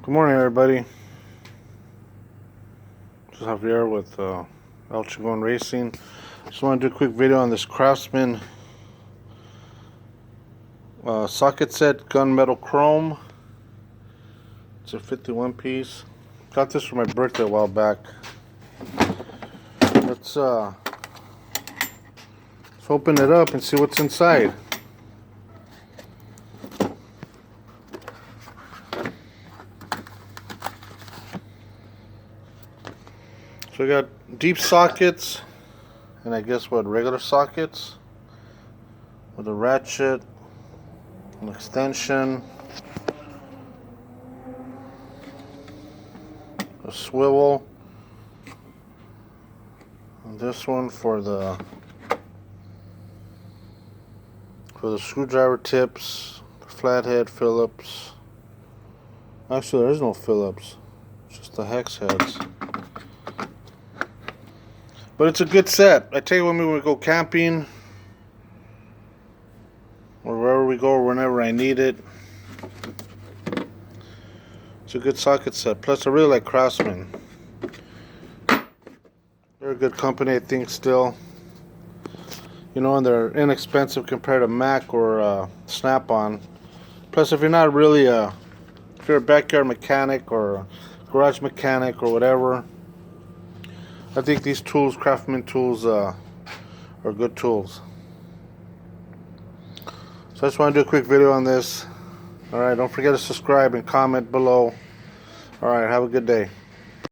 Good morning, everybody. This is Javier with El Chingon Racing. Just want to do a quick video on this CraftsMan Socket Set gunmetal chrome. It's a 51 piece. Got this for my birthday a while back. Let's open it up and see what's inside. So we got deep sockets, and I guess regular sockets with a ratchet, an extension, a swivel, and this one for the screwdriver tips, the flathead Phillips. Actually, there is no Phillips, just the hex heads. But it's a good set. I tell you, when we go camping, or wherever we go, or whenever I need it, it's a good socket set. Plus, I really like CraftsMan. They're a good company, I think, still. You know, and they're inexpensive compared to Mac or Snap-on. Plus, if you're not really if you're a backyard mechanic or a garage mechanic or whatever, I think these tools, CraftsMan tools, are good tools. So I just want to do a quick video on this. Alright, don't forget to subscribe and comment below. Alright, have a good day.